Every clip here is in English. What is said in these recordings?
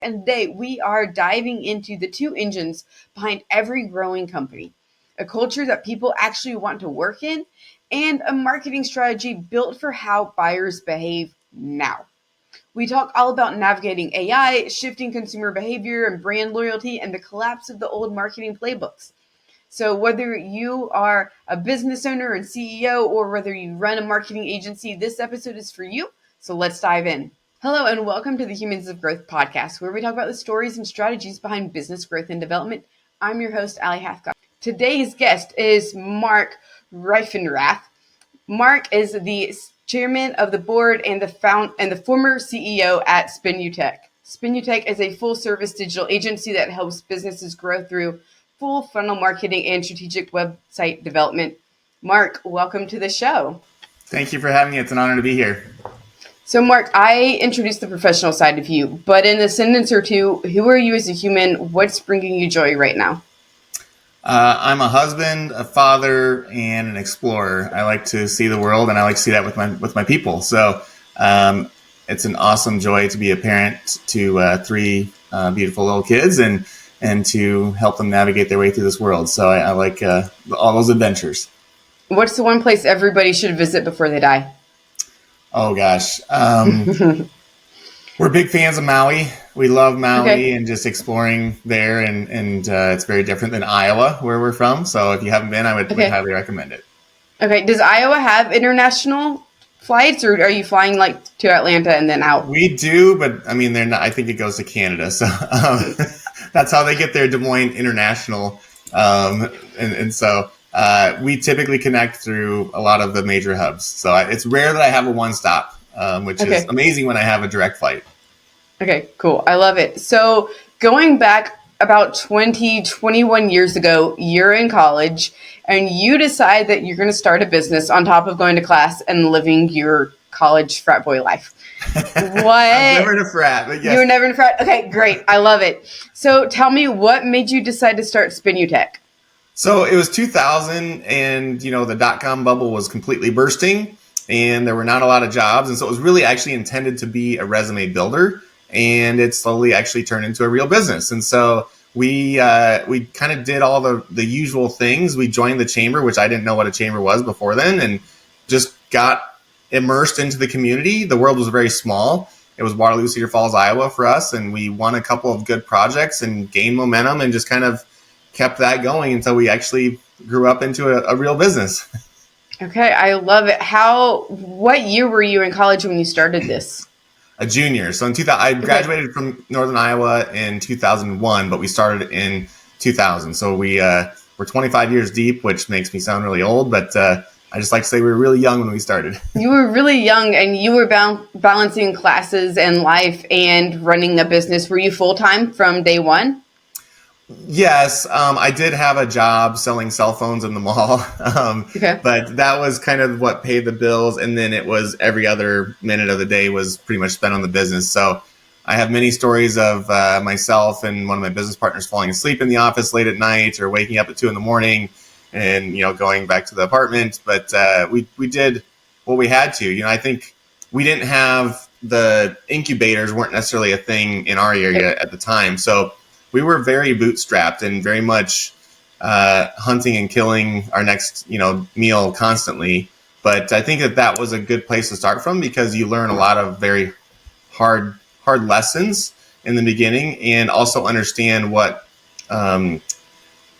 And today we are diving into the two engines behind every growing company: a culture that people actually want to work in, and a marketing strategy built for how buyers behave now. We talk all about navigating AI, shifting consumer behavior and brand loyalty, and the collapse of the old marketing playbooks. So, whether you are a business owner and CEO or whether you run a marketing agency, this episode is for you. So, let's dive in. Hello, and welcome to the Humans of Growth podcast, where we talk about the stories and strategies behind business growth and development. I'm your host, Ali Hathcock. Today's guest is Mark Reifenrath. Mark is the chairman of the board and the former CEO at Spinutech. Spinutech is a full-service digital agency that helps businesses grow through full funnel marketing and strategic website development. Mark, welcome to the show. Thank you for having me. It's an honor to be here. So, Mark, I introduced the professional side of you, but in a sentence or two, who are you as a human? What's bringing you joy right now? I'm a husband, a father, and an explorer. I like to see the world, and I like to see that with my people. So it's an awesome joy to be a parent to three beautiful little kids and to help them navigate their way through this world. So I like all those adventures. What's the one place everybody should visit before they die? Oh, gosh. We're big fans of Maui. We love Maui and just exploring there. And it's very different than Iowa, where we're from. So if you haven't been, I would highly recommend it. Okay. Does Iowa have international flights, or are you flying like to Atlanta and then out? We do, but I mean, they're not. I think it goes to Canada. So that's how they get their Des Moines International. And so we typically connect through a lot of the major hubs. So it's rare that I have a one-stop, which is amazing when I have a direct flight. Okay, cool. I love it. So going back about 21 years ago, you're in college and you decide that you're going to start a business on top of going to class and living your college frat boy life. What? I was never in a frat, but yes. You were never in a frat? Okay, great. I love it. So tell me, what made you decide to start Spinutech? So it was 2000 and, the dot-com bubble was completely bursting and there were not a lot of jobs. And so it was really actually intended to be a resume builder, and it slowly actually turned into a real business. And so we kind of did all the usual things. We joined the chamber, which I didn't know what a chamber was before then, and just got immersed into the community. The world was very small. It was Waterloo, Cedar Falls, Iowa for us. And we won a couple of good projects and gained momentum and just kind of kept that going until we actually grew up into a real business. Okay, I love it. What year were you in college when you started this? A junior. So in 2000, I graduated from Northern Iowa in 2001, but we started in 2000. So we're 25 years deep, which makes me sound really old, but I just like to say we were really young when we started. You were really young, and you were balancing classes and life and running a business. Were you full-time from day one? Yes, I did have a job selling cell phones in the mall, but that was kind of what paid the bills. And then it was every other minute of the day was pretty much spent on the business. So I have many stories of myself and one of my business partners falling asleep in the office late at night or waking up at 2 a.m. and, going back to the apartment. But we did what we had to. I think we didn't have the incubators weren't necessarily a thing in our area at the time. So we were very bootstrapped and very much hunting and killing our next, meal constantly. But I think that was a good place to start from, because you learn a lot of very hard lessons in the beginning, and also understand what I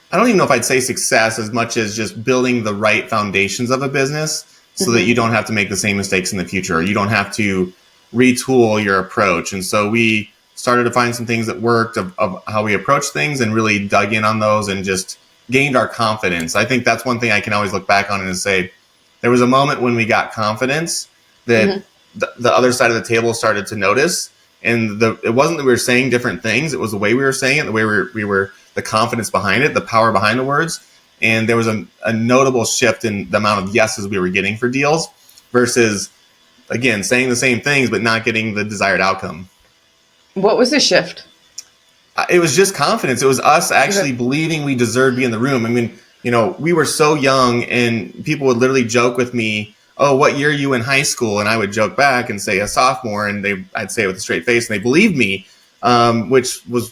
don't even know if I'd say success as much as just building the right foundations of a business so that you don't have to make the same mistakes in the future, or you don't have to retool your approach. And so we started to find some things that worked of how we approach things, and really dug in on those and just gained our confidence. I think that's one thing I can always look back on and say, there was a moment when we got confidence that the other side of the table started to notice. And it wasn't that we were saying different things. It was the way we were saying it, the way we were the confidence behind it, the power behind the words. And there was a notable shift in the amount of yeses we were getting for deals versus, again, saying the same things but not getting the desired outcome. What was the shift? It was just confidence. It was us actually believing we deserved to be in the room. I mean, we were so young, and people would literally joke with me, "Oh, what year are you in high school?" And I would joke back and say a sophomore, and I'd say it with a straight face, and they believed me. which was,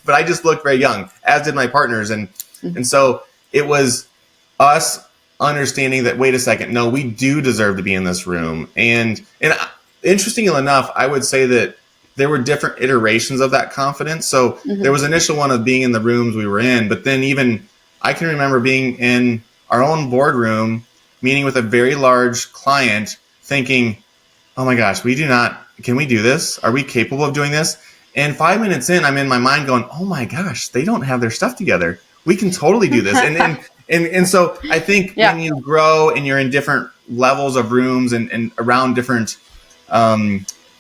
but I just looked very young, as did my partners. And so it was us understanding that, wait a second, no, we do deserve to be in this room. And interestingly enough, I would say that there were different iterations of that confidence. So there was initial one of being in the rooms we were in, but then even I can remember being in our own boardroom, meeting with a very large client, thinking, oh my gosh, can we do this? Are we capable of doing this? And 5 minutes in, I'm in my mind going, oh my gosh, they don't have their stuff together. We can totally do this. And so I think when you grow and you're in different levels of rooms and around different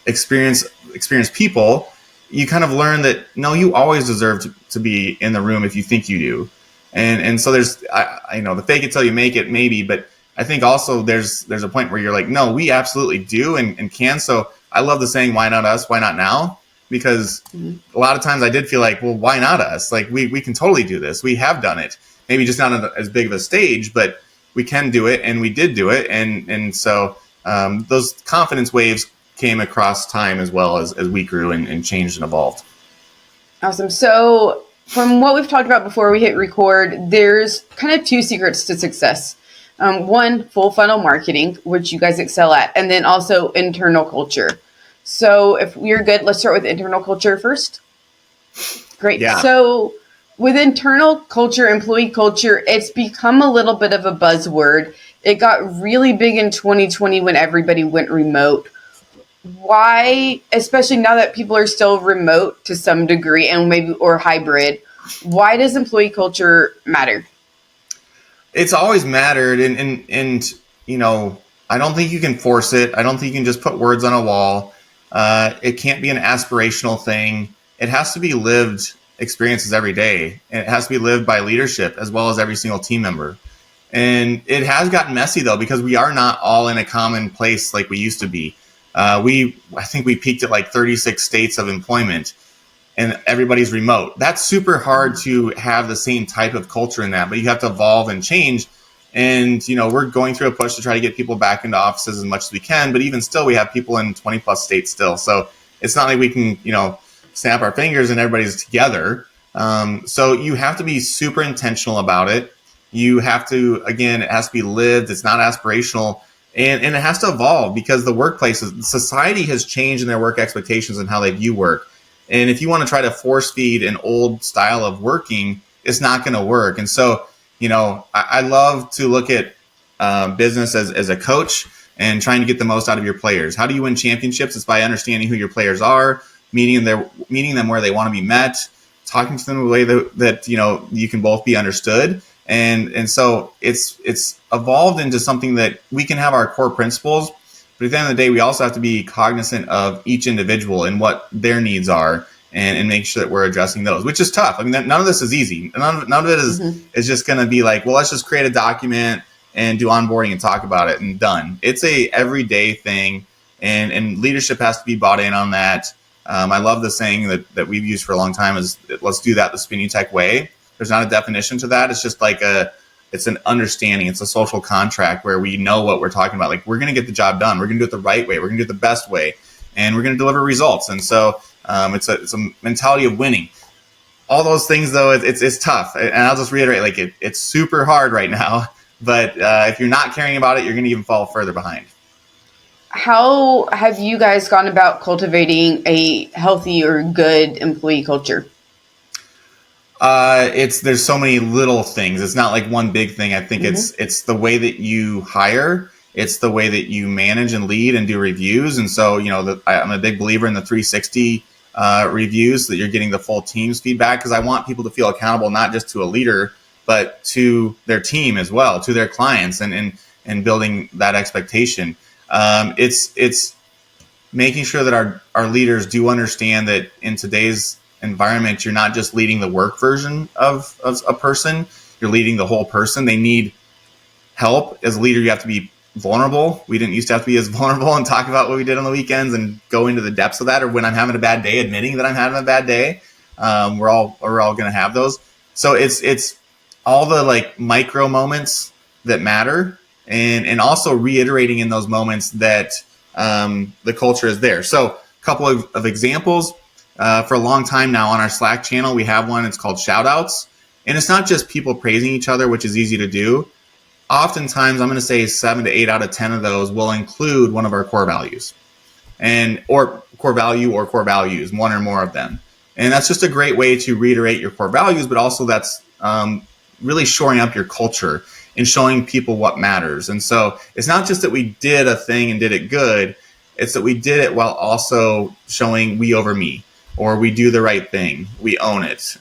experienced people, you kind of learn that, no, you always deserve to be in the room if you think you do. And so there's, I know the fake it till you make it, maybe, but I think also there's a point where you're like, no, we absolutely do and can. So I love the saying, why not us? Why not now? Because a lot of times I did feel like, well, why not us? Like we can totally do this. We have done it. Maybe just not on as big of a stage, but we can do it, and we did do it. And so those confidence waves came across time as well as we grew and changed and evolved. Awesome. So from what we've talked about before we hit record, there's kind of two secrets to success. One, full funnel marketing, which you guys excel at, and then also internal culture. So if we're good, let's start with internal culture first. Great. Yeah. So with internal culture, employee culture, it's become a little bit of a buzzword. It got really big in 2020 when everybody went remote. Why, especially now that people are still remote to some degree and maybe or hybrid, why does employee culture matter? It's always mattered, and I don't think you can force it. I don't think you can just put words on a wall. It can't be an aspirational thing. It has to be lived experiences every day, and it has to be lived by leadership as well as every single team member. And it has gotten messy though, because we are not all in a common place like we used to be. I think we peaked at like 36 states of employment, and everybody's remote. That's super hard to have the same type of culture in that, but you have to evolve and change. And, we're going through a push to try to get people back into offices as much as we can, but even still, we have people in 20 plus states still. So it's not like we can, snap our fingers and everybody's together. So you have to be super intentional about it. You have to, again, it has to be lived. It's not aspirational. And it has to evolve, because the workplaces, society has changed in their work expectations and how they view work. And if you want to try to force feed an old style of working, it's not going to work. And so, I love to look at business as a coach and trying to get the most out of your players. How do you win championships? It's by understanding who your players are, meeting them where they want to be met, talking to them in a way that you can both be understood. And so it's evolved into something that we can have our core principles, but at the end of the day, we also have to be cognizant of each individual and what their needs are, and make sure that we're addressing those, which is tough. I mean, none of this is easy. None of it is just going to be like, well, let's just create a document and do onboarding and talk about it and done. It's a everyday thing, and leadership has to be bought in on that. I love the saying that we've used for a long time is, let's do that the Spinning Tech way. There's not a definition to that. It's just like it's an understanding. It's a social contract where we know what we're talking about. Like, we're going to get the job done. We're going to do it the right way. We're going to do it the best way, and we're going to deliver results. And so it's a mentality of winning. All those things, though, it's tough. And I'll just reiterate, like it's super hard right now. But if you're not caring about it, you're going to even fall further behind. How have you guys gone about cultivating a healthy or good employee culture? There's so many little things. It's not like one big thing. I think it's the way that you hire. It's the way that you manage and lead and do reviews. And so, I'm a big believer in the 360 reviews, so that you're getting the full team's feedback, because I want people to feel accountable, not just to a leader, but to their team as well, to their clients, and building that expectation. It's making sure that our leaders do understand that in today's environment, you're not just leading the work version of a person, you're leading the whole person. They need help. As a leader, you have to be vulnerable. We didn't used to have to be as vulnerable and talk about what we did on the weekends and go into the depths of that, or when I'm having a bad day, admitting that I'm having a bad day. We're all going to have those. So it's all the like micro moments that matter, and also reiterating in those moments that the culture is there. So a couple of examples. For a long time now on our Slack channel, we have one. It's called Shoutouts. And it's not just people praising each other, which is easy to do. Oftentimes, I'm going to say 7 to 8 out of 10 of those will include one of our core values, or core value or core values, one or more of them. And that's just a great way to reiterate your core values, but also that's really shoring up your culture and showing people what matters. And so it's not just that we did a thing and did it good. It's that we did it while also showing we over me, or we do the right thing. We own it.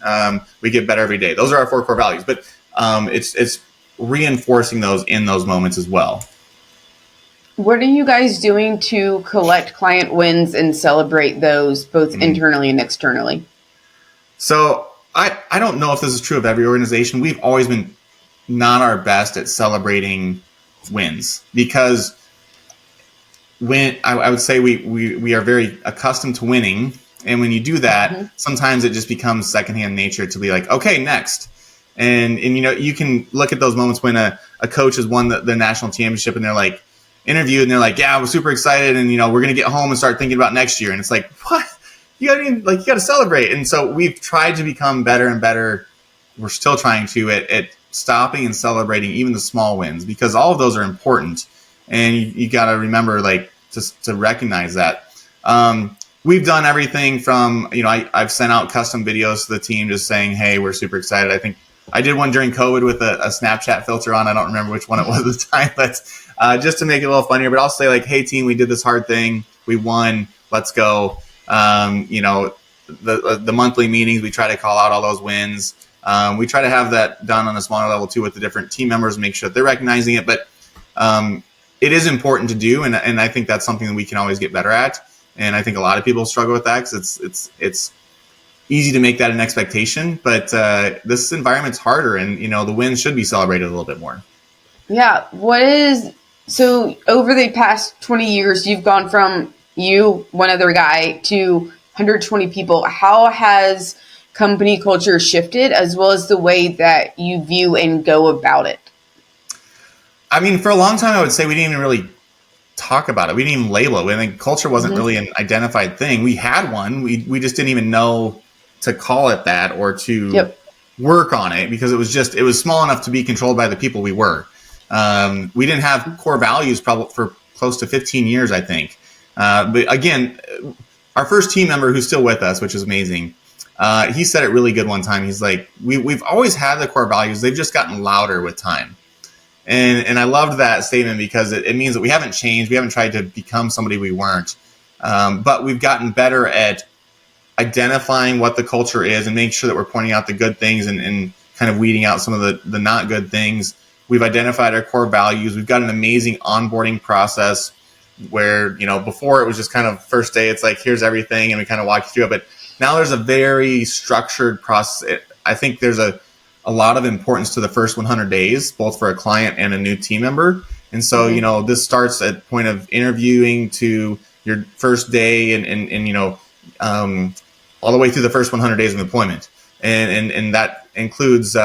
We get better every day. Those are our 4 core values, but it's reinforcing those in those moments as well. What are you guys doing to collect client wins and celebrate those both internally and externally? So I don't know if this is true of every organization. We've always been not our best at celebrating wins, because when I would say we are very accustomed to winning. And when you do that, sometimes it just becomes secondhand nature to be like, okay, next. And you can look at those moments when a coach has won the national championship and they're like interviewed and they're like, yeah, we're super excited. And, we're going to get home and start thinking about next year. And it's like, what? You got to celebrate. And so we've tried to become better and better. We're still trying to at stopping and celebrating even the small wins, because all of those are important. And you got to remember, just to recognize that. We've done everything from, I've sent out custom videos to the team just saying, hey, we're super excited. I think I did one during COVID with a Snapchat filter on. I don't remember which one it was at the time, but just to make it a little funnier. But I'll say hey, team, we did this hard thing. We won. Let's go. The monthly meetings, we try to call out all those wins. We try to have that done on a smaller level too with the different team members, make sure that they're recognizing it. But it is important to do, and I think that's something that we can always get better at. And I think a lot of people struggle with that because it's easy to make that an expectation, but this environment's harder, and the wins should be celebrated a little bit more. Yeah. So over the past 20 years, you've gone from you, one other guy, to 120 people. How has company culture shifted, as well as the way that you view and go about it? I mean, for a long time, I would say we didn't even really talk about it. We didn't even label it. I think culture wasn't really an identified thing. We had one. We just didn't even know to call it that or to work on it, because it was small enough to be controlled by the people we were. We didn't have core values probably for close to 15 years, I think. But again, our first team member who's still with us, which is amazing, he said it really good one time. He's like, we've always had the core values. They've just gotten louder with time. And I loved that statement, because it means that we haven't changed. We haven't tried to become somebody we weren't. But we've gotten better at identifying what the culture is and making sure that we're pointing out the good things and kind of weeding out some of the not good things. We've identified our core values. We've got an amazing onboarding process where, before it was just kind of first day, it's like, here's everything, and we kind of walk you through it. But now there's a very structured process. I think there's a lot of importance to the first 100 days, both for a client and a new team member. And so, this starts at point of interviewing to your first day and all the way through the first 100 days of employment. And that includes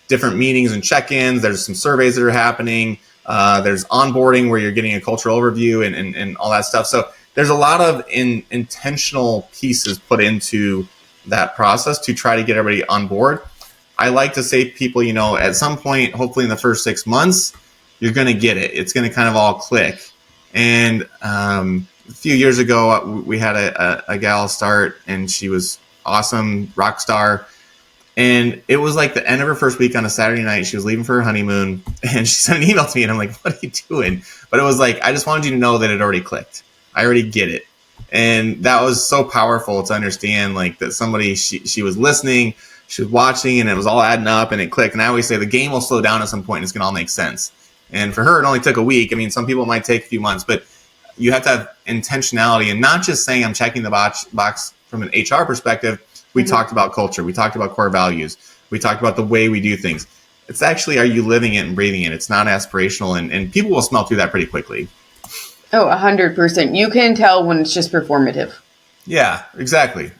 different meetings and check-ins. There's some surveys that are happening. There's onboarding where you're getting a cultural overview and all that stuff. So there's a lot of intentional pieces put into that process to try to get everybody on board. I like to say to people, at some point, hopefully in the first 6 months, you're going to get it. It's going to kind of all click. And a few years ago, we had a gal start, and she was awesome, rock star. And it was like the end of her first week on a Saturday night. She was leaving for her honeymoon, and she sent an email to me, and I'm like, what are you doing? But it was like, I just wanted you to know that it already clicked. I already get it. And that was so powerful to understand, that somebody, she was listening, she was watching, and it was all adding up, and it clicked. And I always say the game will slow down at some point, and it's going to all make sense. And for her, it only took a week. I mean, some people might take a few months, but you have to have intentionality, and not just saying I'm checking the box from an HR perspective. We talked about culture. We talked about core values. We talked about the way we do things. It's actually, are you living it and breathing it? It's not aspirational, and people will smell through that pretty quickly. Oh, 100%. You can tell when it's just performative. Yeah, exactly.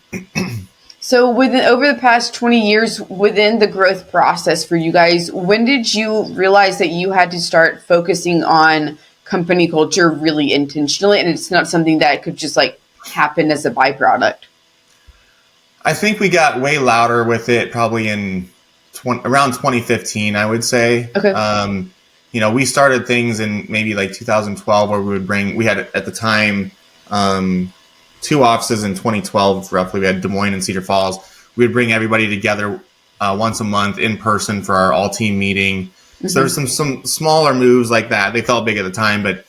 So over the past 20 years within the growth process for you guys, when did you realize that you had to start focusing on company culture really intentionally, and it's not something that could just happen as a byproduct? I think we got way louder with it probably in around 2015, I would say. Okay. We started things in maybe like 2012 where we had at the time 2 offices in 2012 roughly. We had Des Moines and Cedar Falls. We would bring everybody together once a month in person for our all team meeting. Mm-hmm. So there's some smaller moves like that. They felt big at the time, but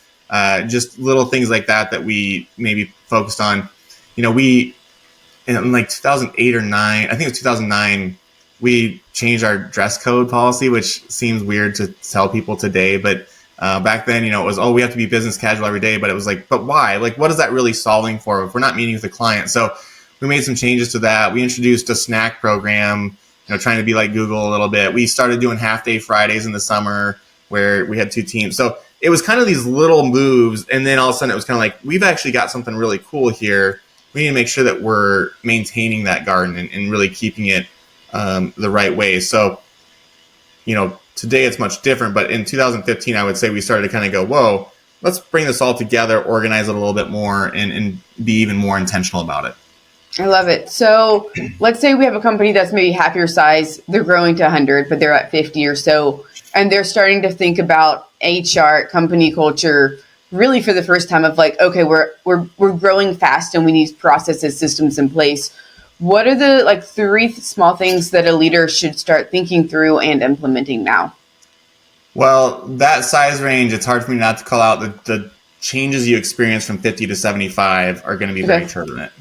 just little things like that we maybe focused on. We in like 2008 or 9, I think it was 2009, we changed our dress code policy, which seems weird to tell people today, but back then, it was, we have to be business casual every day, but it was like, but why? Like, what is that really solving for if we're not meeting with the client? So we made some changes to that. We introduced a snack program, trying to be like Google a little bit. We started doing half-day Fridays in the summer where we had 2 teams. So it was kind of these little moves, and then all of a sudden it was kind of like, we've actually got something really cool here. We need to make sure that we're maintaining that garden and really keeping it the right way. So, today it's much different, but in 2015, I would say we started to kind of go, whoa, let's bring this all together, organize it a little bit more, and be even more intentional about it. I love it. So let's say we have a company that's maybe half your size. They're growing to 100, but they're at 50 or so, and they're starting to think about HR, company culture, really for the first time of like, okay, we're growing fast and we need processes, systems in place. What are the 3 small things that a leader should start thinking through and implementing now? Well, that size range, it's hard for me not to call out the changes you experience from 50 to 75 are going to be very turbulent.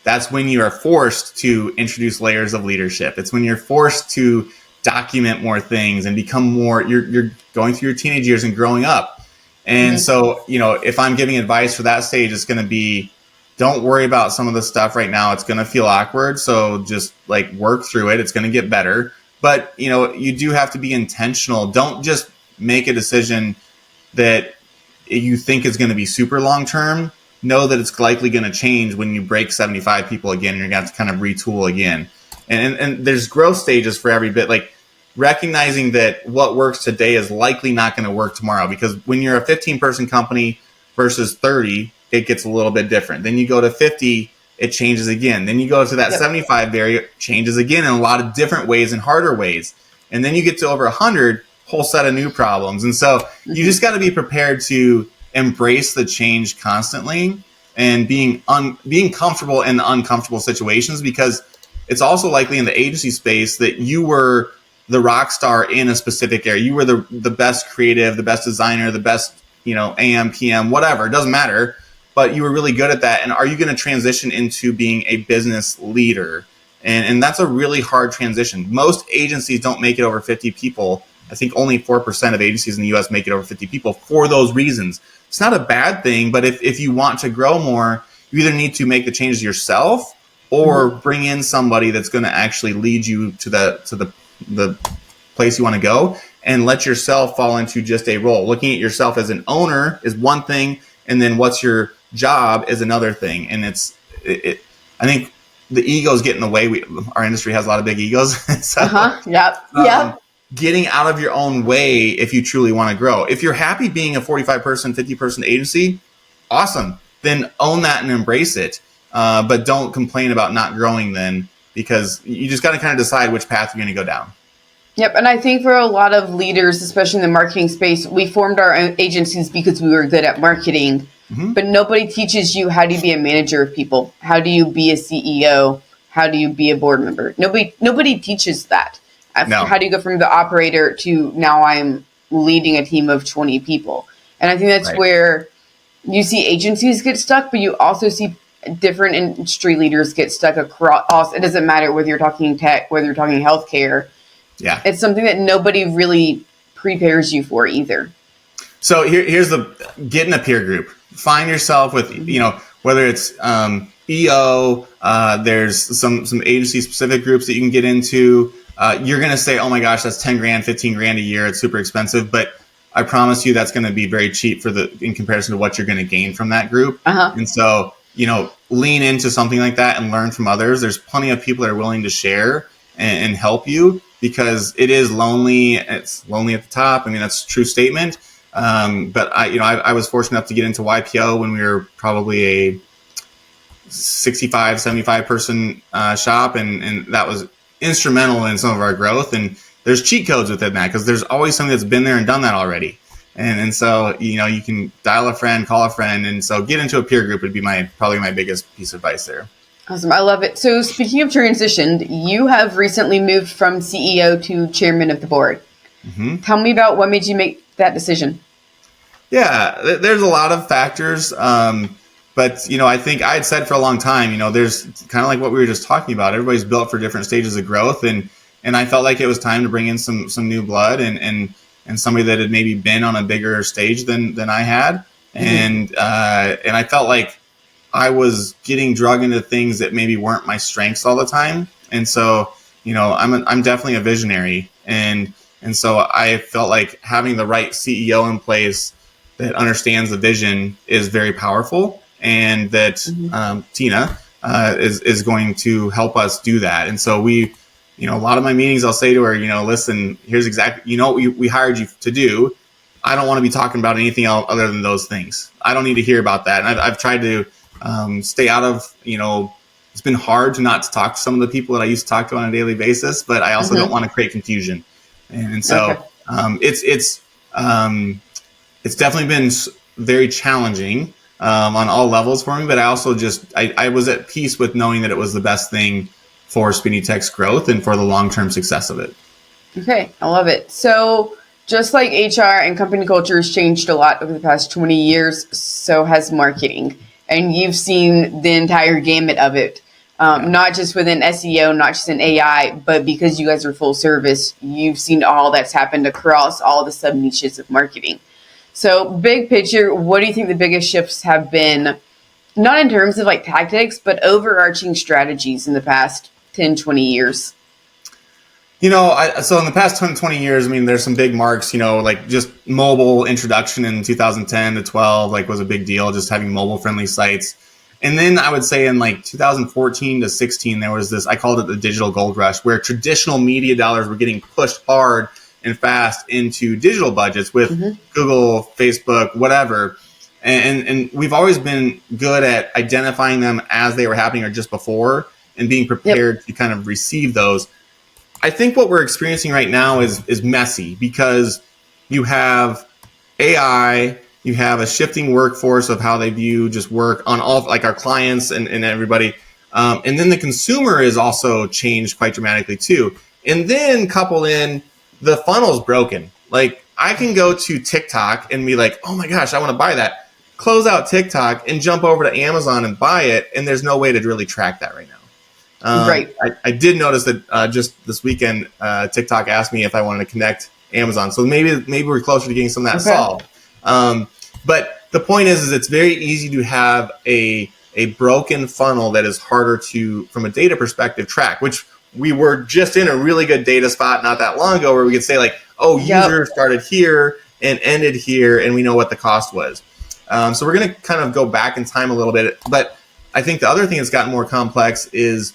That's when you are forced to introduce layers of leadership. It's when you're forced to document more things and become more, you're going through your teenage years and growing up. And so, if I'm giving advice for that stage, it's going to be, don't worry about some of the stuff right now. It's going to feel awkward. So just work through it. It's going to get better. But, you do have to be intentional. Don't just make a decision that you think is going to be super long term. Know that it's likely going to change when you break 75 people again. And you're going to have to kind of retool again. And there's growth stages for every bit. Recognizing that what works today is likely not going to work tomorrow, because when you're a 15-person company versus 30, it gets a little bit different. Then you go to 50, it changes again. Then you go to that 75 area, it changes again in a lot of different ways and harder ways. And then you get to over 100, whole set of new problems. And so you just got to be prepared to embrace the change constantly and being comfortable in the uncomfortable situations, because it's also likely in the agency space that you were the rock star in a specific area. You were the best creative, the best designer, the best, AM, PM, whatever. It doesn't matter. But you were really good at that. And are you going to transition into being a business leader? And that's a really hard transition. Most agencies don't make it over 50 people. I think only 4% of agencies in the US make it over 50 people for those reasons. It's not a bad thing, but if you want to grow more, you either need to make the changes yourself or bring in somebody that's going to actually lead you to the place you want to go, and let yourself fall into just a role. Looking at yourself as an owner is one thing, and then what's your job is another thing. And I think the egos get in the way. Our industry has a lot of big egos. So, Yep. Getting out of your own way if you truly want to grow. If you're happy being a 45-person, 50-person agency, awesome. Then own that and embrace it. But don't complain about not growing then, because you just got to kind of decide which path you're going to go down. Yep. And I think for a lot of leaders, especially in the marketing space, we formed our own agencies because we were good at marketing, but nobody teaches you how do you be a manager of people? How do you be a CEO? How do you be a board member? Nobody teaches that. No. How do you go from the operator to now I'm leading a team of 20 people? And I think that's where you see agencies get stuck, but you also see different industry leaders get stuck across. It doesn't matter whether you're talking tech, whether you're talking healthcare. Yeah. It's something that nobody really prepares you for either. So here's get in a peer group. Find yourself with, whether it's EO, there's some agency specific groups that you can get into. You're going to say, oh my gosh, that's 10 grand, 15 grand a year. It's super expensive. But I promise you that's going to be very cheap in comparison to what you're going to gain from that group. And so, lean into something like that and learn from others. There's plenty of people that are willing to share and help you, because it is lonely. It's lonely at the top. I mean, that's a true statement. But I was fortunate enough to get into YPO when we were probably 65, 75 person shop, and that was instrumental in some of our growth. And there's cheat codes within that, because there's always something that's been there and done that already. And so, you can dial a friend, call a friend. And so get into a peer group would be probably my biggest piece of advice there. Awesome. I love it. So speaking of transitioned, you have recently moved from CEO to chairman of the board. Mm-hmm. Tell me about what made you make that decision. Yeah, there's a lot of factors. But, I think I had said for a long time, there's kind of like what we were just talking about. Everybody's built for different stages of growth. And I felt like it was time to bring in some new blood and somebody that had maybe been on a bigger stage than I had. Mm-hmm. And I felt like I was getting drug into things that maybe weren't my strengths all the time. And so, I'm definitely a visionary. And so I felt like having the right CEO in place that understands the vision is very powerful, and that Tina is going to help us do that. And so we, a lot of my meetings, I'll say to her, listen, here's exactly, what we hired you to do. I don't want to be talking about anything else other than those things. I don't need to hear about that. And I've tried to stay out of, it's been hard to not to talk to some of the people that I used to talk to on a daily basis, but I also don't want to create confusion. And so it's definitely been very challenging on all levels for me, but I also I was at peace with knowing that it was the best thing for Spinny Tech's growth and for the long-term success of it. Okay, I love it. So just like HR and company culture has changed a lot over the past 20 years, so has marketing. And you've seen the entire gamut of it, not just within SEO, not just in AI, but because you guys are full service, you've seen all that's happened across all the sub-niches of marketing. So big picture, what do you think the biggest shifts have been, not in terms of like tactics, but overarching strategies in the past 10, 20 years? So in the past 10, 20 years, there's some big marks, like just mobile introduction in 2010 to 12, was a big deal, just having mobile friendly sites. And then I would say in 2014 to 16, there was this, I called it the digital gold rush, where traditional media dollars were getting pushed hard and fast into digital budgets with Google, Facebook, whatever. And we've always been good at identifying them as they were happening or just before, and being prepared to kind of receive those. I think what we're experiencing right now is messy, because you have AI, you have a shifting workforce of how they view just work on all, like our clients and everybody. And then the consumer is also changed quite dramatically too. And then couple in the funnel's broken. I can go to TikTok and be like, oh my gosh, I want to buy that. Close out TikTok and jump over to Amazon and buy it. And there's no way to really track that right now. Right. I did notice that just this weekend, TikTok asked me if I wanted to connect Amazon. So maybe we're closer to getting some of that solved. But the point is it's very easy to have a broken funnel that is harder to, from a data perspective, track, which we were just in a really good data spot not that long ago, where we could say user started here and ended here, and we know what the cost was. So we're going to kind of go back in time a little bit. But I think the other thing that's gotten more complex is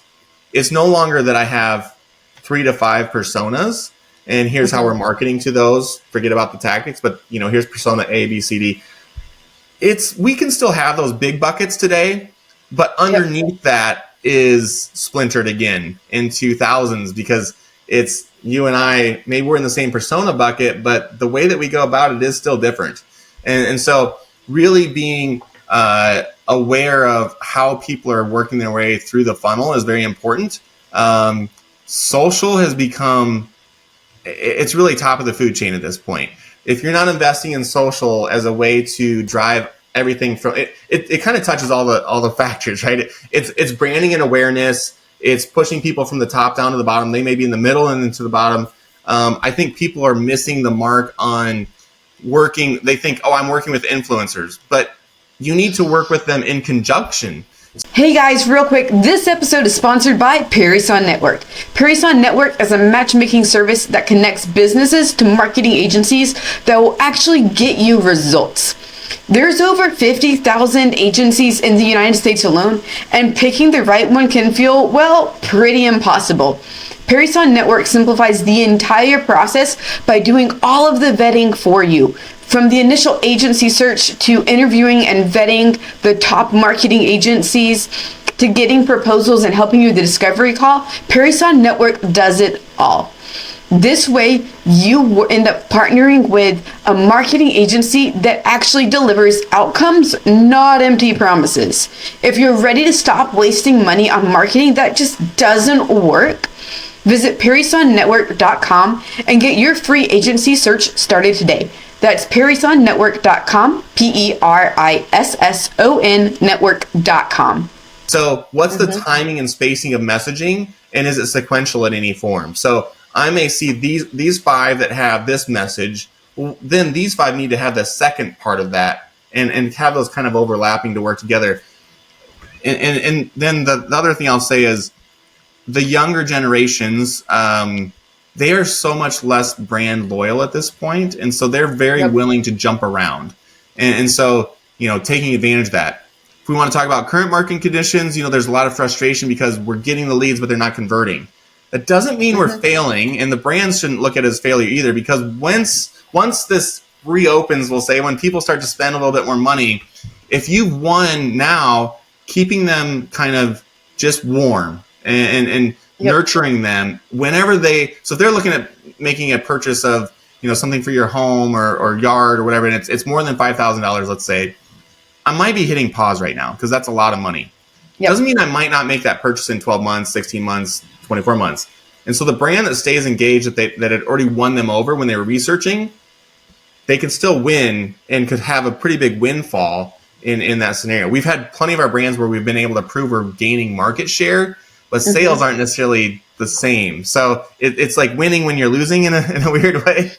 it's no longer that I have 3 to 5 personas, and here's how we're marketing to those. Forget about the tactics, but here's persona A, B, C, D. We can still have those big buckets today, but underneath that is splintered again into thousands, because it's you and I, maybe we're in the same persona bucket, but the way that we go about it is still different. And so really being aware of how people are working their way through the funnel is very important. Social has become, it's really top of the food chain at this point. If you're not investing in social as a way to drive everything from it kind of touches all the factors, right? It's branding and awareness. It's pushing people from the top down to the bottom. They may be in the middle and then to the bottom. I think people are missing the mark on working. They think, I'm working with influencers, but you need to work with them in conjunction. Hey guys, real quick, this episode is sponsored by Parison Network. Parison Network is a matchmaking service that connects businesses to marketing agencies that will actually get you results. There's over 50,000 agencies in the United States alone, and picking the right one can feel, pretty impossible. Parison Network simplifies the entire process by doing all of the vetting for you. From the initial agency search to interviewing and vetting the top marketing agencies, to getting proposals and helping you with the discovery call, Parison Network does it all. This way, you end up partnering with a marketing agency that actually delivers outcomes, not empty promises. If you're ready to stop wasting money on marketing that just doesn't work, visit ParisonNetwork.com and get your free agency search started today. That's ParisonNetwork.com, PERISSON Network.com. So what's the timing and spacing of messaging, and is it sequential in any form? So I may see these 5 that have this message, then these 5 need to have the second part of that and have those kind of overlapping to work together. And then the other thing I'll say is the younger generations, they are so much less brand loyal at this point, and so they're very willing to jump around. And so, taking advantage of that. If we want to talk about current marketing conditions, there's a lot of frustration because we're getting the leads, but they're not converting. That doesn't mean we're failing, and the brands shouldn't look at it as failure either, because once this reopens, we'll say, when people start to spend a little bit more money, if you've won now, keeping them kind of just warm and nurturing them whenever so if they're looking at making a purchase of, something for your home or yard or whatever, and it's more than $5,000, let's say, I might be hitting pause right now because that's a lot of money. Doesn't mean I might not make that purchase in 12 months, 16 months, 24 months. And so the brand that stays engaged, that had already won them over when they were researching, they could still win and could have a pretty big windfall in that scenario. We've had plenty of our brands where we've been able to prove we're gaining market share, but sales aren't necessarily the same. So it's like winning when you're losing in a weird way.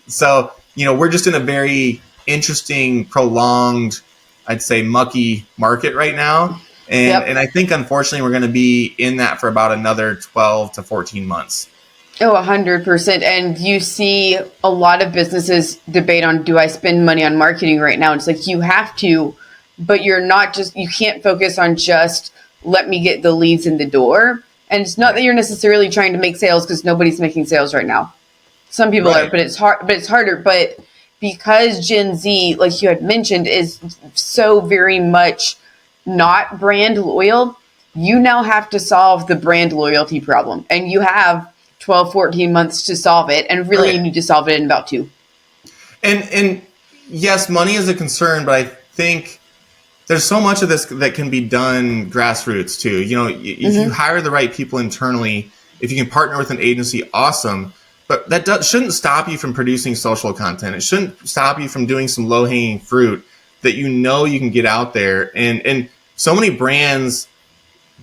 So, we're just in a very interesting, prolonged, I'd say mucky market right now. And I think, unfortunately, we're going to be in that for about another 12 to 14 months. Oh, 100%. And you see a lot of businesses debate on, do I spend money on marketing right now? It's like, you have to, but you can't focus on just let me get the leads in the door. And it's not that you're necessarily trying to make sales, because nobody's making sales right now. Some people are, but it's harder. But because Gen Z, like you had mentioned, is so very much not brand loyal, you now have to solve the brand loyalty problem. And you have 12, 14 months to solve it. And really, you need to solve it in about 2. And yes, money is a concern, but I think there's so much of this that can be done grassroots too. If you hire the right people internally, if you can partner with an agency, awesome. But that shouldn't stop you from producing social content. It shouldn't stop you from doing some low-hanging fruit that you can get out there. And so many brands,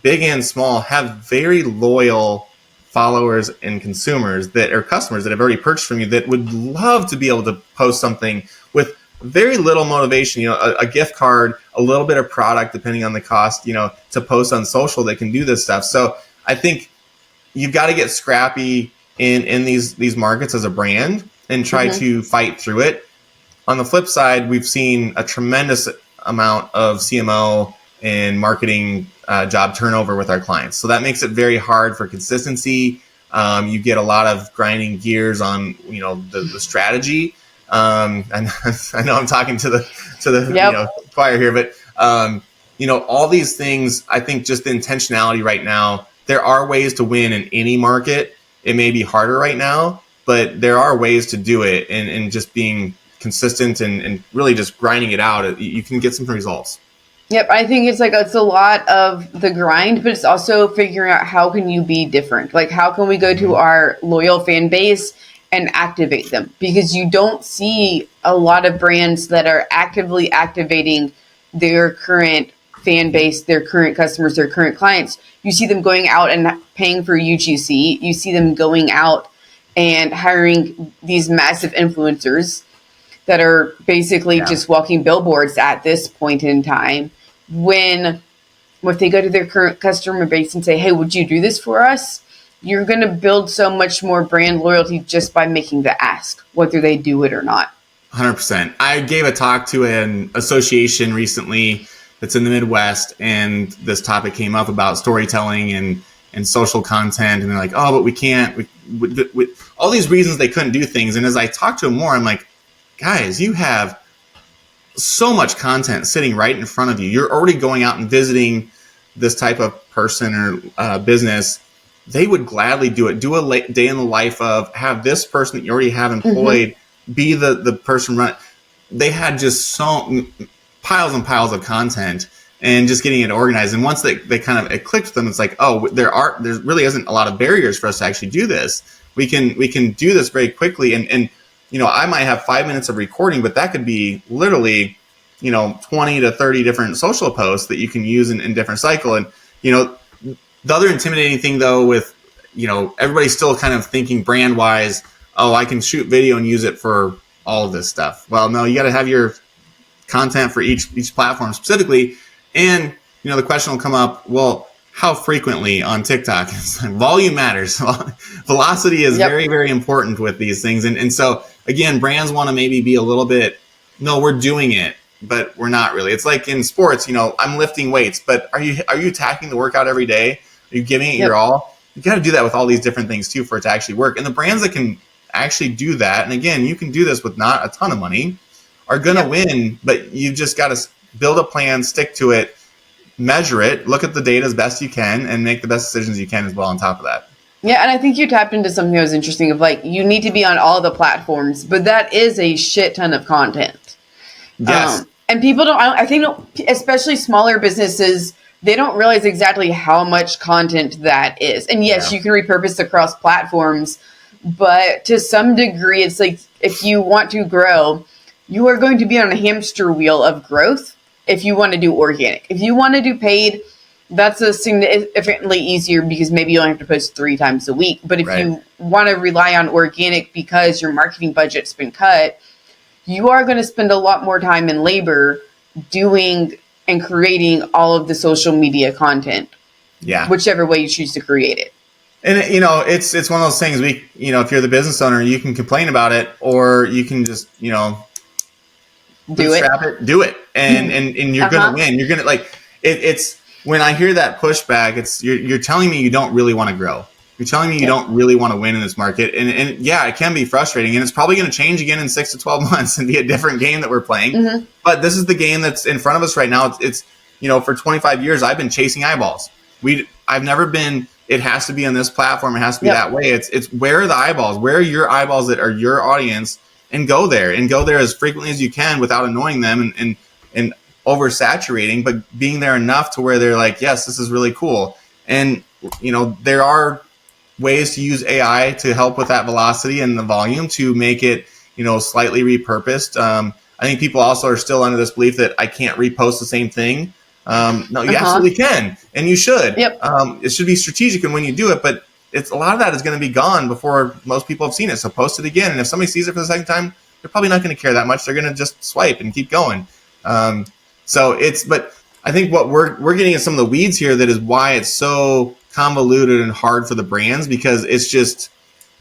big and small, have very loyal followers and consumers that are customers that have already purchased from you that would love to be able to post something with very little motivation, a gift card, a little bit of product, depending on the cost, to post on social that can do this stuff. So I think you've got to get scrappy in these markets as a brand and try to fight through it. On the flip side, we've seen a tremendous amount of CMO and marketing job turnover with our clients. So that makes it very hard for consistency. You get a lot of grinding gears on, the strategy. I know I'm talking to the choir here, but all these things, I think just the intentionality right now, there are ways to win in any market. It may be harder right now, but there are ways to do it, and just being consistent and really just grinding it out, you can get some results. Yep, I think it's a lot of the grind, but it's also figuring out how can you be different? Like, how can we go to our loyal fan base and activate them? Because you don't see a lot of brands that are actively activating their current fan base, their current customers, their current clients. You see them going out and paying for UGC. You see them going out and hiring these massive influencers that are basically just walking billboards at this point in time. When if they go to their current customer base and say, hey, would you do this for us? You're going to build so much more brand loyalty just by making the ask, whether they do it or not. 100%. I gave a talk to an association recently that's in the Midwest, and this topic came up about storytelling and social content. And they're like, oh, but we can't. We all these reasons they couldn't do things. And as I talk to them more, I'm like, guys, you have so much content sitting right in front of you. You're already going out and visiting this type of person or business, they would gladly do it. Do a day in the life of, have this person that you already have employed be the person run. They had just so piles and piles of content and just getting it organized. And once they kind of, it clicked with them, it's like, oh, there really isn't a lot of barriers for us to actually do this. We can do this very quickly. And I might have 5 minutes of recording, but that could be literally, 20 to 30 different social posts that you can use in different cycle. And, the other intimidating thing though, with, everybody's still kind of thinking brand wise, oh, I can shoot video and use it for all of this stuff. Well, no, you got to have your content for each platform specifically. And, the question will come up, well, how frequently on TikTok? Volume matters. Velocity is very, very important with these things. And so, again, brands want to maybe be a little bit, no, we're doing it, but we're not really. It's like in sports, I'm lifting weights, but are you attacking the workout every day? Are you giving it your all? You got to do that with all these different things too for it to actually work. And the brands that can actually do that, and again, you can do this with not a ton of money, are going to win, but you just got to build a plan, stick to it, measure it, look at the data as best you can, and make the best decisions you can as well on top of that. Yeah, and I think you tapped into something that was interesting of like, you need to be on all the platforms, but that is a shit ton of content. Yes. And people I think, especially smaller businesses, they don't realize exactly how much content that is. And yes, you can repurpose across platforms, but to some degree, it's like, if you want to grow, you are going to be on a hamster wheel of growth if you want to do organic. If you want to do paid, that's a significantly easier because maybe you only have to post 3 times a week. But if you want to rely on organic because your marketing budget's been cut, you are going to spend a lot more time and labor doing and creating all of the social media content. Yeah. Whichever way you choose to create it. And, it's one of those things if you're the business owner, you can complain about it, or you can just, do it. And you're going to win. You're going to it's when I hear that pushback, it's you're telling me you don't really want to grow. You're telling me you don't really want to win in this market. And yeah, it can be frustrating, and it's probably going to change again in 6 to 12 months and be a different game that we're playing. But this is the game that's in front of us right now. It's for 25 years, I've been chasing eyeballs. I've never been, it has to be on this platform. It has to be that way. It's where are the eyeballs? Where are your eyeballs that are your audience? And go there as frequently as you can without annoying them and oversaturating, but being there enough to where they're like, yes, this is really cool. And, there are ways to use AI to help with that velocity and the volume to make it, slightly repurposed. I think people also are still under this belief that I can't repost the same thing. No, you absolutely can. And you should. It should be strategic in when you do it, but a lot of that is going to be gone before most people have seen it. So post it again. And if somebody sees it for the second time, they're probably not going to care that much. They're going to just swipe and keep going. But I think what we're getting in some of the weeds here, that is why it's so convoluted and hard for the brands, because it's just,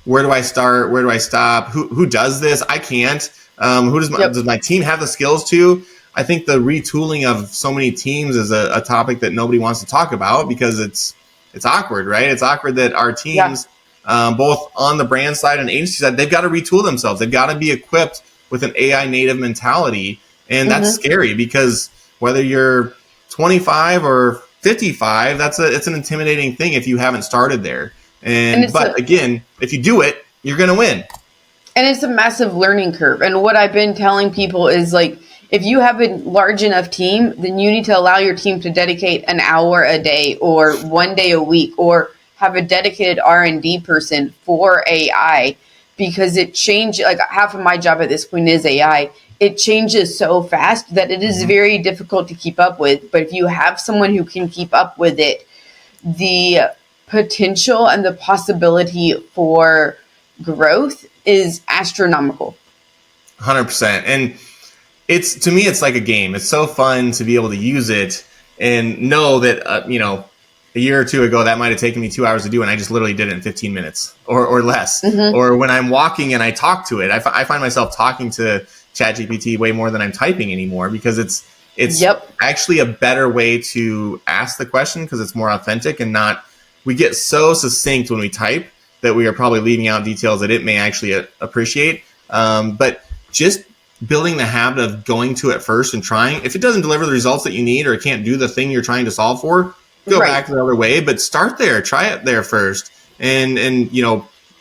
where do I start? Where do I stop? Who does this? I can't. Does my team have the skills to? I think the retooling of so many teams is a topic that nobody wants to talk about because it's awkward, right? It's awkward that our teams, both on the brand side and agency side, they've got to retool themselves. They've got to be equipped with an AI native mentality. And that's scary, because whether you're 25 or 55, it's an intimidating thing if you haven't started there. But again, if you do it, you're going to win. And it's a massive learning curve. And what I've been telling people is, like, if you have a large enough team, then you need to allow your team to dedicate an hour a day or 1 day a week, or have a dedicated R&D person for AI, because it changes. Like, half of my job at this point is AI. It changes so fast that it is very difficult to keep up with. But if you have someone who can keep up with it, the potential and the possibility for growth is astronomical. 100%. And to me, it's like a game. It's so fun to be able to use it and know that, a year or two ago, that might have taken me 2 hours to do, and I just literally did it in 15 minutes or less. Or when I'm walking and I talk to it, I find myself talking to ChatGPT way more than I'm typing anymore, because it's actually a better way to ask the question, because it's more authentic and not, we get so succinct when we type that we are probably leaving out details that it may actually appreciate. But just building the habit of going to it first and trying. If it doesn't deliver the results that you need, or it can't do the thing you're trying to solve for, go Right. back the other way, but start there, try it there first, and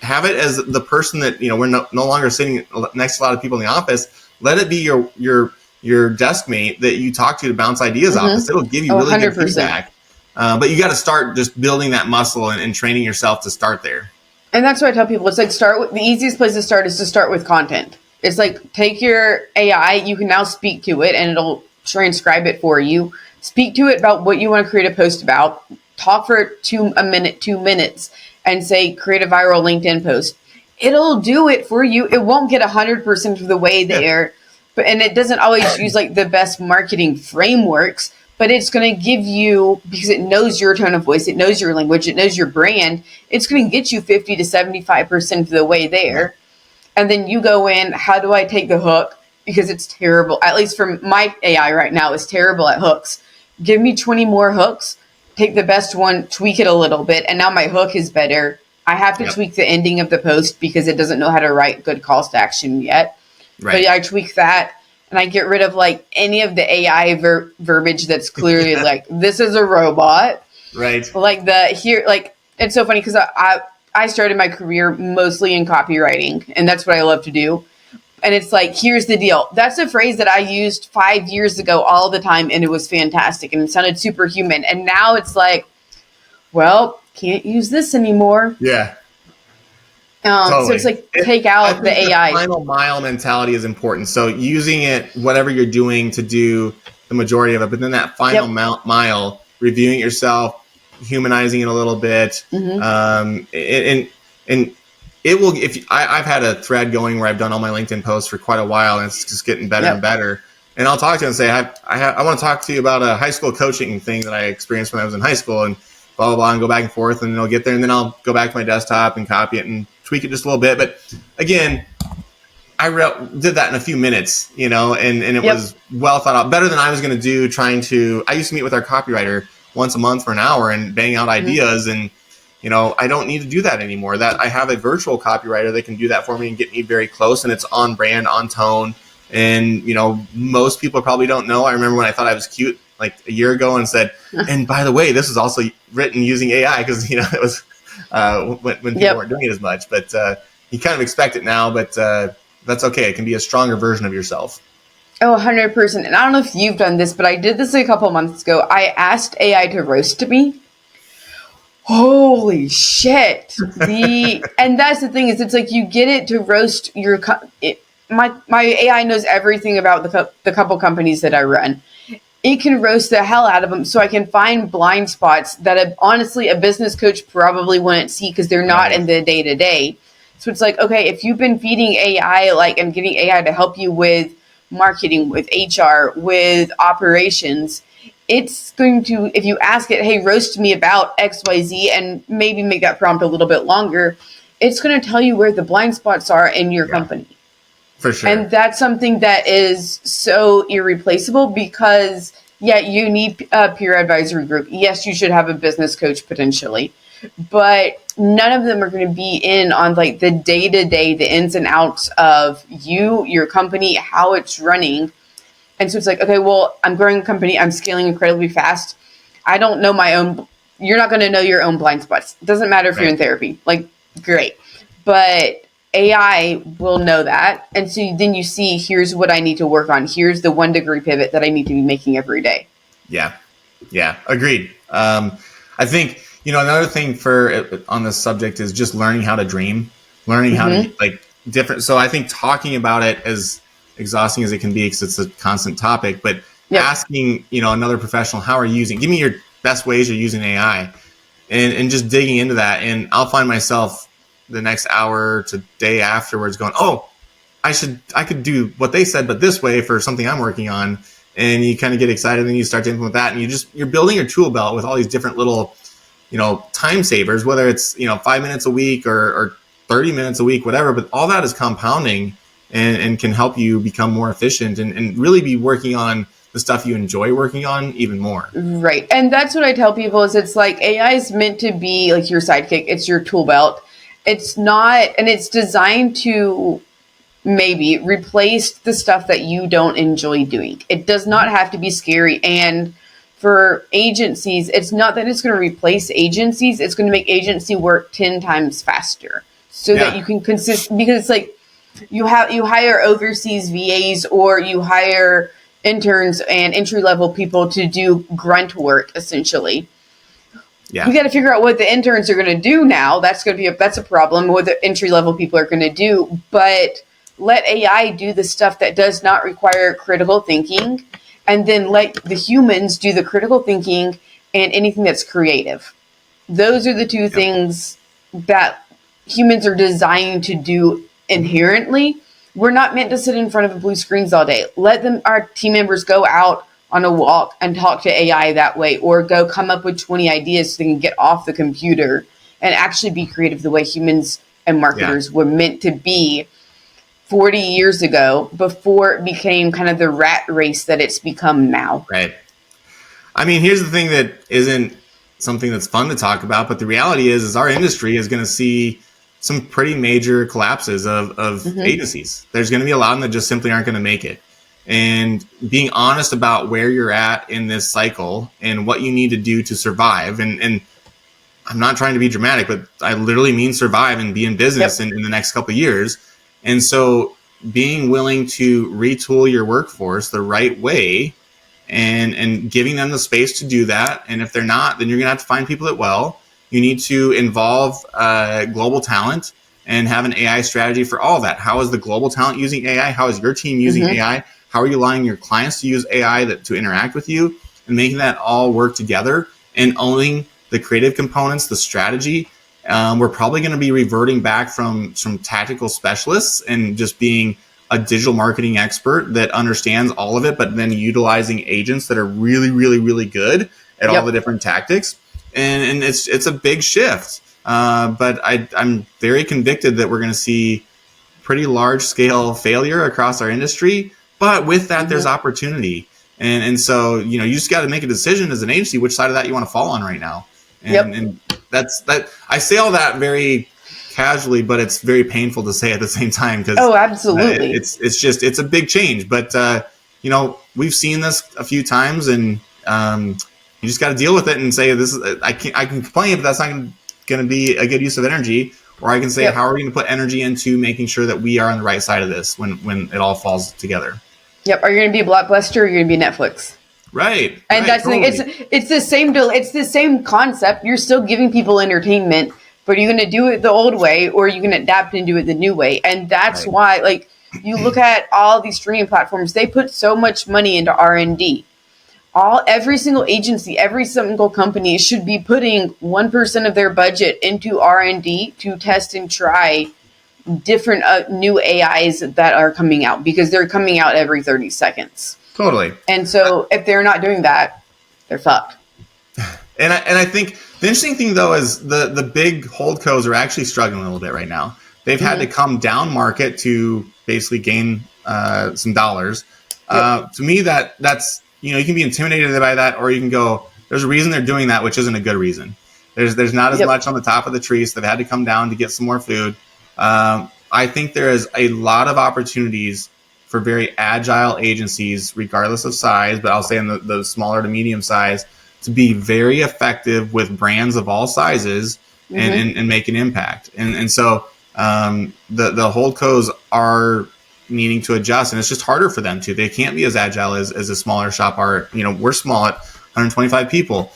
have it as the person that we're no longer sitting next to a lot of people in the office. Let it be your desk mate that you talk to bounce ideas off this. It'll give you really good 100%. feedback. But you got to start just building that muscle and training yourself to start there. And that's what I tell people. It's like the easiest place to start is to start with content. It's like, take your AI, you can now speak to it and it'll transcribe it for you. Speak to it about what you want to create a post about. Talk for 2 minutes and say, create a viral LinkedIn post. It'll do it for you. It won't get 100% of the way there, and it doesn't always use like the best marketing frameworks, but it's going to give you, because it knows your tone of voice, it knows your language, it knows your brand, it's going to get you 50 to 75% of the way there. And then you go in, how do I take the hook? Because it's terrible. At least for my AI right now, is terrible at hooks. Give me 20 more hooks, take the best one, tweak it a little bit, and now my hook is better. I have to tweak the ending of the post because it doesn't know how to write good calls to action yet. Right. But I tweak that, and I get rid of like any of the AI verbiage that's clearly like, this is a robot. Right. Like it's so funny because I started my career mostly in copywriting, and that's what I love to do. And it's like, here's the deal. That's a phrase that I used 5 years ago all the time, and it was fantastic, and it sounded superhuman. And now it's like, well, can't use this anymore. Yeah. Totally. So it's like, take out the AI. The final mile mentality is important. So using it, whatever you're doing, to do the majority of it, but then that final mile, reviewing it yourself, humanizing it a little bit, and it will. I've had a thread going where I've done all my LinkedIn posts for quite a while, and it's just getting better and better. And I'll talk to you and say, I want to talk to you about a high school coaching thing that I experienced when I was in high school, and blah, blah, blah, and go back and forth, and then I'll get there, and then I'll go back to my desktop and copy it and tweak it just a little bit. But again, I did that in a few minutes, and it was well thought out, better than I was going to do I used to meet with our copywriter once a month for an hour and bang out ideas, and I don't need to do that anymore. That I have a virtual copywriter that can do that for me and get me very close, and it's on brand, on tone. And, most people probably don't know. I remember when I thought I was cute like a year ago and said, and by the way, this is also written using AI, because, it was when people weren't doing it as much. But you kind of expect it now, but that's okay. It can be a stronger version of yourself. Oh, 100%. And I don't know if you've done this, but I did this a couple months ago. I asked AI to roast me. Holy shit. And that's the thing, is it's like, you get it to roast my AI knows everything about the couple companies that I run. It can roast the hell out of them, so I can find blind spots that honestly a business coach probably wouldn't see because they're not in the day-to-day. So it's like, okay, if you've been feeding AI and getting AI to help you with marketing, with HR, with operations, it's going to, if you ask it, hey, roast me about XYZ, and maybe make that prompt a little bit longer, it's going to tell you where the blind spots are in your company. For sure. And that's something that is so irreplaceable because, you need a peer advisory group. Yes, you should have a business coach potentially, but none of them are going to be in on like the day-to-day, the ins and outs of your company, how it's running. And so it's like, okay, well, I'm growing a company. I'm scaling incredibly fast. I don't know you're not going to know your own blind spots. It doesn't matter if you're in therapy, great. But AI will know that. And so then you see, here's what I need to work on. Here's the 1 degree pivot that I need to be making every day. Yeah. Agreed. I think, another thing on this subject is just learning how to dream, learning how to different. So I think talking about it, as exhausting as it can be, because it's a constant topic, but asking, another professional, how are you give me your best ways you're using AI, and just digging into that. And I'll find myself the next hour to day afterwards going, I could do what they said, but this way for something I'm working on. And you kind of get excited, and you start to implement that, and you're building your tool belt with all these different little, time savers, whether it's, 5 minutes a week or 30 minutes a week, whatever, but all that is compounding and can help you become more efficient and really be working on the stuff you enjoy working on even more. Right. And that's what I tell people, is it's like, AI is meant to be like your sidekick. It's your tool belt. It's not, and it's designed to maybe replace the stuff that you don't enjoy doing. It does not have to be scary and for agencies, it's not that it's going to replace agencies. It's going to make agency work 10 times faster so that you can because it's like you hire overseas VAs or you hire interns and entry-level people to do grunt work, essentially. Yeah. We got to figure out what the interns are going to do now. That's a problem. What the entry-level people are going to do. But let AI do the stuff that does not require critical thinking, and then let the humans do the critical thinking and anything that's creative. Those are the two things that humans are designed to do inherently. We're not meant to sit in front of blue screens all day. Let our team members go out on a walk and talk to AI that way, or go come up with 20 ideas so they can get off the computer and actually be creative the way humans and marketers were meant to be 40 years ago, before it became kind of the rat race that it's become now. Right. I mean, here's the thing that isn't something that's fun to talk about, but the reality is our industry is going to see some pretty major collapses of agencies. There's going to be a lot of them that just simply aren't going to make it. And being honest about where you're at in this cycle and what you need to do to survive. And I'm not trying to be dramatic, but I literally mean survive and be in business in the next couple of years. And so being willing to retool your workforce the right way and giving them the space to do that. And if they're not, then you're going to have to find people that will. You need to involve global talent and have an AI strategy for all of that. How is the global talent using AI? How is your team using AI? How are you allowing your clients to use AI to interact with you, and making that all work together and owning the creative components, the strategy? We're probably going to be reverting back from tactical specialists and just being a digital marketing expert that understands all of it, but then utilizing agents that are really, really, really good at all the different tactics. And it's a big shift. But I'm very convicted that we're going to see pretty large scale failure across our industry. But with that, there's opportunity. And so, you just got to make a decision as an agency, which side of that you want to fall on right now. And that's that. I say all that very casually, but it's very painful to say at the same time, because absolutely, it's a big change. But we've seen this a few times, and you just got to deal with it and say, this is I can complain, but that's not going to be a good use of energy. Or I can say, how are we going to put energy into making sure that we are on the right side of this when it all falls together? Yep. Are you going to be a Blockbuster, or are you going to be Netflix? Right. And that's totally. The thing. It's the same deal. It's the same concept. You're still giving people entertainment, but are you going to do it the old way, or are you going to adapt and do it the new way? And that's why, like, you look at all these streaming platforms, they put so much money into R&D. Every single agency, every single company should be putting 1% of their budget into R&D to test and try different new AIs that are coming out, because they're coming out every 30 seconds. Totally. And so if they're not doing that, they're fucked. And I think the interesting thing, though, is the big holdcos are actually struggling a little bit right now. They've had to come down market to basically gain some dollars. To me, that's you can be intimidated by that, or you can go, there's a reason they're doing that, which isn't a good reason. There's not as much on the top of the tree, so they've had to come down to get some more food. I think there is a lot of opportunities for very agile agencies, regardless of size, but I'll say in the smaller to medium size, to be very effective with brands of all sizes and make an impact. And so the holdcos are needing to adjust, and it's just harder for them to. They can't be as agile as a smaller shop are. We're small at 125 people.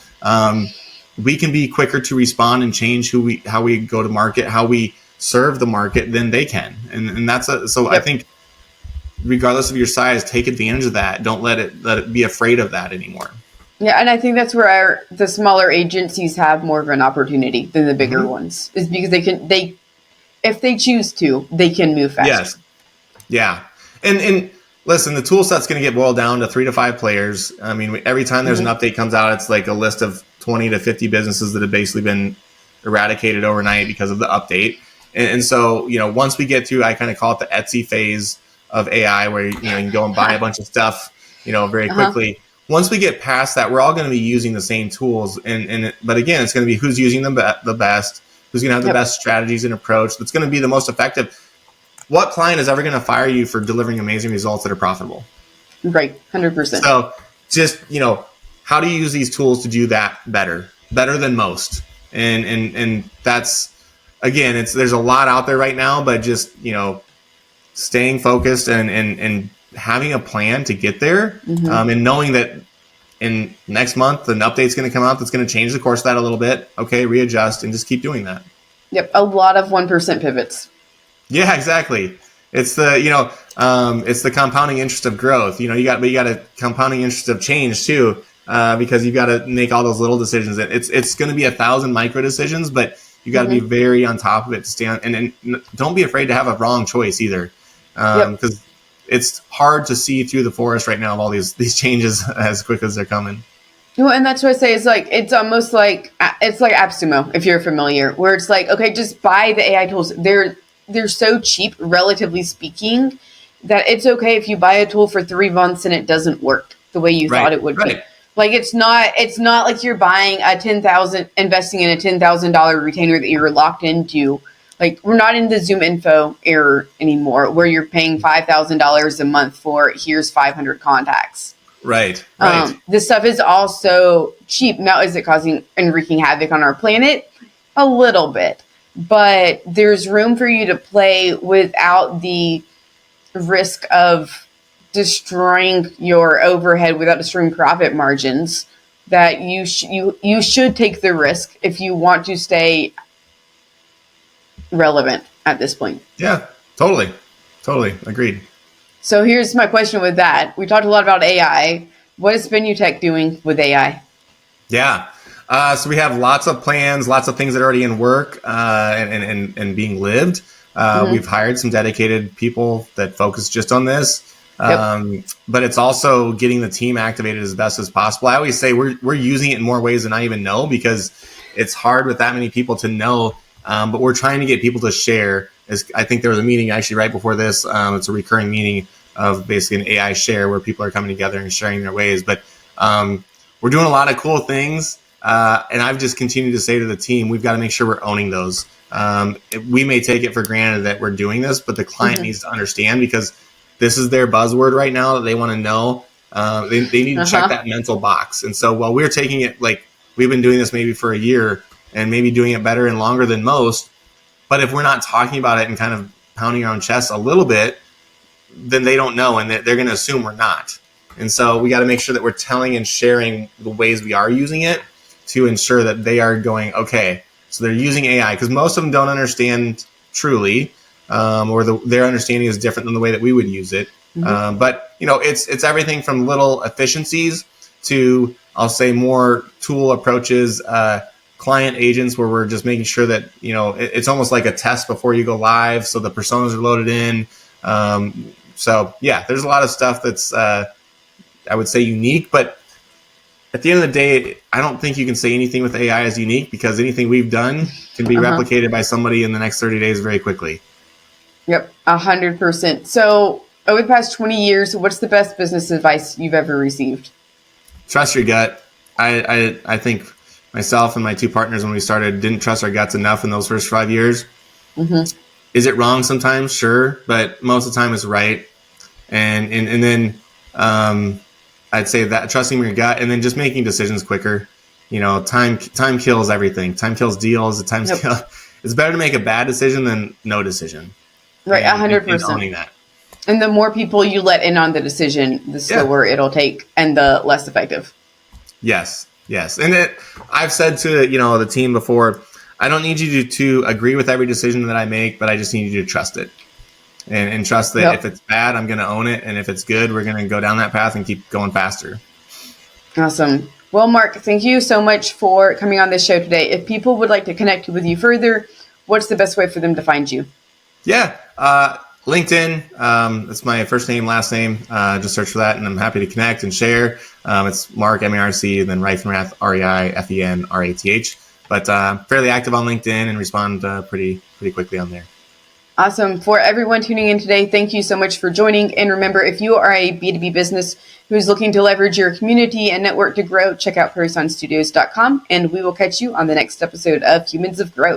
We can be quicker to respond and change how we go to market, how we serve the market than they can. And that's I think, regardless of your size, take advantage of that. Don't let it be afraid of that anymore. Yeah, and I think that's where the smaller agencies have more of an opportunity than the bigger ones, is because if they choose to, they can move faster. Yes. Yeah. And listen, the tool set's going to get boiled down to 3 to 5 players. I mean, every time there's an update comes out, it's like a list of 20 to 50 businesses that have basically been eradicated overnight because of the update. And so, once we get to, I kind of call it the Etsy phase of AI, where you can go and buy a bunch of stuff, very quickly. Once we get past that, we're all going to be using the same tools. But again, it's going to be who's using them the best, who's going to have the best strategies and approach, that's going to be the most effective. What client is ever going to fire you for delivering amazing results that are profitable? Right, 100%. So just, how do you use these tools to do that better than most? And that's, again, there's a lot out there right now, but just, staying focused and having a plan to get there, and knowing that in next month an update's going to come out that's going to change the course of that a little bit. Okay, readjust and just keep doing that. Yep, a lot of 1% pivots. Yeah, exactly. It's the it's the compounding interest of growth. You got a compounding interest of change too, because you got to make all those little decisions. It's going to be 1,000 micro decisions, but you got to be very on top of it to stay on, and don't be afraid to have a wrong choice either, because it's hard to see through the forest right now of all these changes as quick as they're coming. Well, and that's what I say. It's almost like AppSumo, if you're familiar, where it's like, okay, just buy the AI tools. They're so cheap, relatively speaking, that it's okay if you buy a tool for 3 months and it doesn't work the way you thought it would be. Like it's not like you're buying investing in a $10,000 retainer that you're locked into. Like, we're not in the Zoom Info era anymore, where you're paying $5,000 a month for here's 500 contacts. Right. This stuff is also cheap. Now, is it causing and wreaking havoc on our planet? A little bit. But there's room for you to play without the risk of destroying your overhead, without destroying profit margins. That you should take the risk if you want to stay relevant at this point. Yeah, totally agreed. So here's my question with that. We talked a lot about AI. What is Spinutech doing with AI? Yeah. So we have lots of plans, lots of things that are already in work and being lived. We've hired some dedicated people that focus just on this. But it's also getting the team activated as best as possible. I always say we're using it in more ways than I even know, because it's hard with that many people to know. But we're trying to get people to share. I think there was a meeting actually right before this. It's a recurring meeting of basically an AI share where people are coming together and sharing their ways. But we're doing a lot of cool things. And I've just continued to say to the team, we've got to make sure we're owning those. We may take it for granted that we're doing this, but the client needs to understand, because this is their buzzword right now that they want to know. They need to check that mental box. And so while we're taking it, like, we've been doing this maybe for a year and maybe doing it better and longer than most, but if we're not talking about it and kind of pounding our own chest a little bit, then they don't know, and they're going to assume we're not. And so we got to make sure that we're telling and sharing the ways we are using it to ensure that they are going, okay, so they're using AI, because most of them don't understand truly, or their understanding is different than the way that we would use it. But it's everything from little efficiencies to, I'll say, more tool approaches, client agents, where we're just making sure that, it's almost like a test before you go live. So the personas are loaded in. So yeah, there's a lot of stuff that's, I would say, unique, but at the end of the day, I don't think you can say anything with AI is unique, because anything we've done can be replicated by somebody in the next 30 days very quickly. Yep, 100%. So over the past 20 years, what's the best business advice you've ever received? Trust your gut. I think myself and my two partners, when we started, didn't trust our guts enough in those first 5 years. Is it wrong sometimes? Sure. But most of the time it's right. And then I'd say that trusting your gut, and then just making decisions quicker. Time kills everything. Time kills deals. It's better to make a bad decision than no decision. Right, 100%. And owning that. And the more people you let in on the decision, the slower it'll take, and the less effective. Yes. And I've said to the team before, I don't need you to agree with every decision that I make, but I just need you to trust it. And trust that if it's bad, I'm going to own it. And if it's good, we're going to go down that path and keep going faster. Awesome. Well, Mark, thank you so much for coming on this show today. If people would like to connect with you further, what's the best way for them to find you? Yeah. LinkedIn. That's my first name, last name. Just search for that, and I'm happy to connect and share. It's Mark, M-A-R-C, and then Reifenrath, R-E-I-F-E-N-R-A-T-H. But fairly active on LinkedIn and respond pretty quickly on there. Awesome. For everyone tuning in today, thank you so much for joining. And remember, if you are a B2B business who's looking to leverage your community and network to grow, check out ParisOnStudios.com, and we will catch you on the next episode of Humans of Growth.